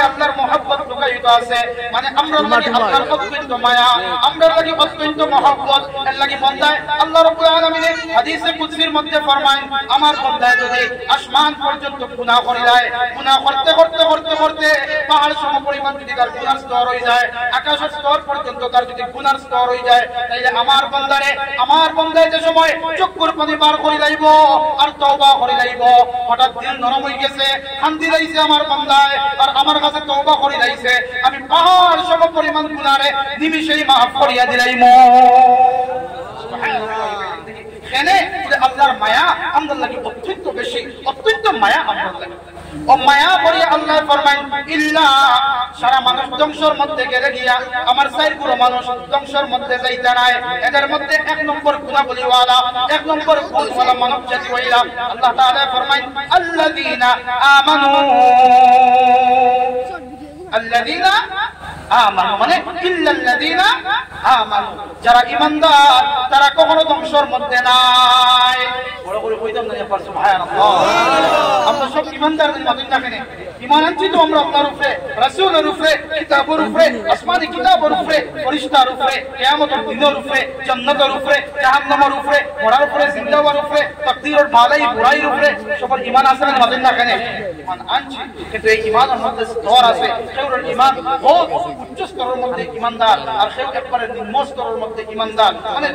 আল্লাহর মহব্বত লুকায়িত আছে, মানে আমরার লাগি আল্লাহর অত্যন্ত মায়া, আমরার লাগি অত্যন্ত মহব্বত। এর লাগি বান্দায় আল্লাহ রাব্বুল আলামিন হাদিসে কুদসির মধ্যে ফরমায়, আমার বান্দায় যদি আসমান পর্যন্ত গুনাহ করে যায়, গুনাহ করতে করতে করতে করতে পাহাড় সম পরিমাণ যদি তার গুনার স্তর হয়ে যায়, আকাশের স্তর পর্যন্ত তার যদি গুনার স্তর হয়ে যায়, তাইলে আমার বান্দায় যে সময় চক্ষুর পানি বার করে লাইব আর তওবা করে লাইব, হঠাৎ দিল নরম হয়ে গেছে, শান্তি লাইছে আমার বান্দায় আর আমার কাছে তওবা করে লাইছে, আমি পাহাড় সম পরিমাণ গুনারে নিমিষেই মাফ করিয়া দিলাইমু। সুবহানাল্লাহ। এনে আল্লাহর মায়া আমাদের লাগি অত্যন্ত বেশি, অত্যন্ত মায়া আমাদের লাগি। ও মায়া করে আল্লাহ ফরমায়, ইল্লা সারা মানুষ ধ্বংসের মধ্যে গেলে গিয়া আমার চাই পুরো মানুষ ধ্বংসের মধ্যে যাইতে নাই। এদের মধ্যে এক নম্বর গুনাহওয়ালা, এক নম্বর গুণওয়ালা মানব জাতি হইলা। আল্লাহ তাআলা ফরমায়, আল্লাযীনা আমানু, আল্লাযীনা আমানু মানে ইল্লাল্লাযীনা আমানু, যারা ঈমানদার তারা কখনো ধ্বংসের মধ্যে নাই। বড় করে কইতাম না একবার সুবহানাল্লাহ। আমরা সব ঈমানদার মানেন না কেন? ঈমান আনছি তো আমরা আল্লাহর উপরে, রাসূলের উপরে, কিতাবের উপরে, আসমানি কিতাবের উপরে, ফেরেশতার উপরে, কিয়ামতের দিনের উপরে, জান্নাতের উপরে, জাহান্নামের উপরে, মরার উপরে, জিন্দার উপরে, তাকদীরের ভালাই বুরাইর উপরে সবার ঈমান আছে না মানেন না কেন? ঈমান আনছি, কিন্তু এই ঈমানের মধ্যে স্তর আছে। কেউর ঈমান বহুত উচ্চ স্তরের মধ্যে ঈমানদার আর কেউ একবারে নিম্ন স্তরের মধ্যে ঈমানদার। মানে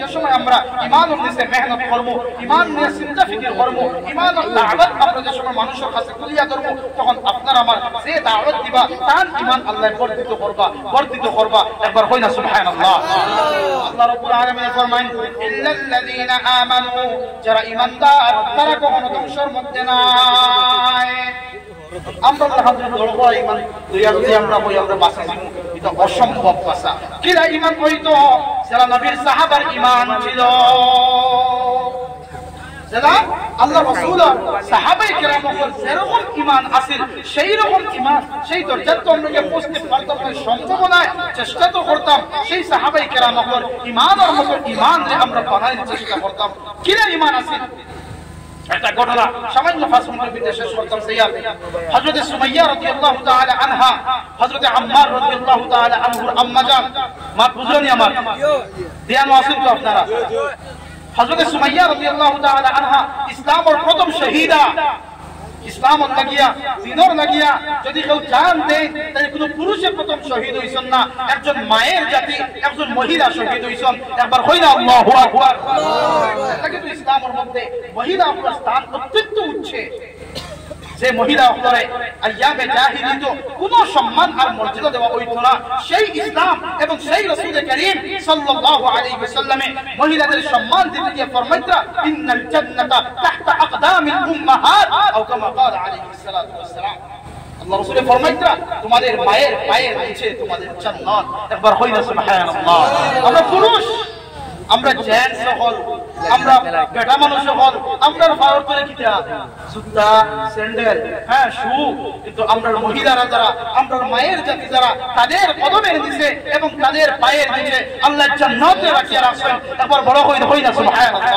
যে সময় আমরা ঈমানের নিচে মেহনত করব, ঈমান নিয়ে চিন্তা ফিকির করব, ঈমানের দাওয়াত আমরা যে সময় মানুষের কাছে তুলিয়া ধরব, তখন আপনার আমার যে দাওয়াত দিবা তার ঈমান আল্লাহ বর্ধিত করবা। একবার কই না সুবহানাল্লাহ। আল্লাহ রাব্বুল আলামিন ফরমায়, ইল্লাল্লাযীনা আমানু, যারা ঈমানদার তারা কখনো ধ্বংসের মধ্যে নাই। আমরা আলহামদুলিল্লাহ ঈমান দুইয়া যদি আমরা কই আমরা বাঁচা যাব, এটা অসম্ভব বাঁচা। কিরা ঈমান হইতো? যারা নবীর সাহাবার ঈমান ছিল, যারা আল্লাহ রাসূল সাহাবায়ে কেরামের যেরকম ঈমান আছিল সেই রকম ঈমান, সেই দরজাত তো আমরা পৌঁছতে পারতাম না, সম্ভব নয়, চেষ্টা তো করতাম সেই সাহাবায়ে কেরামের ঈমানের মতো ঈমান আমরা বানানোর চেষ্টা করতাম। কিরা ঈমান আছিল? একটা ঘটনা সামান্য 5 মিনিটের ভিতরে শেষ করতাম। সাইয়্যাদ হযরত সুমাইয়া রাদিয়াল্লাহু তাআলা আনহা, হযরত আম্মার রাদিয়াল্লাহু তাআলা আনহুর আম্মা জান, মা বুঝলেন আমার ধ্যান আসিল তো আপনারা? হযরত সুমাইয়া রাদিয়াল্লাহু তাআলা আনহা ইসলামের প্রথম শহীদা। ইসলামত লাগিয়া, দিনের লাগিয়া যদি কেউ জান দেয়, তাহলে কোনো পুরুষের প্রথম শহীদ হইছেন না, একজন মায়ের জাতি, একজন মহিলা শহীদ হইছেন। একবার কই না আল্লাহু আকবার। কিন্তু ইসলামের মধ্যে মহিলা আপনার স্থান অত্যন্ত উচ্চে। যে মহিলা অন্তরে আইয়ামে জাহিলিয়াতে কোনো সম্মান আর মর্যাদা দেওয়া হইতো না, সেই ইসলাম এবং সেই রাসূল কারীম সাল্লাল্লাহু আলাইহি ওয়াসাল্লামে মহিলাদের সম্মান দিতে গিয়ে ফরমাইতা, ইন্নাল জান্নাতা তাহতা আকদামিল উম্মাহাত, আও কামা ক্বালা আলাইহিস সালাতু ওয়াসসালাম। আল্লাহ রাসূল ফরমাইতা, তোমাদের মায়ের পায়ের নিচে তোমাদের জান্নাত। একবার কই না সুবহানাল্লাহ। আমরা পুরুষ, আমরা জেন্টস সকল, আমরা বেটা মানুষ সকল, আমরার পাওয়ার করে কিটা জুতা, স্যান্ডেল, হ্যাঁ শু, কিন্তু আমরা মহিলারা যারা, আমরা মায়ের জাতি যারা, তাদের কদমের নিচে এবং তাদের পায়ের নিচে আল্লাহ জান্নাতে রাখিয়া রাখছেন। একবার বড় হই না সুবহানাল্লাহ।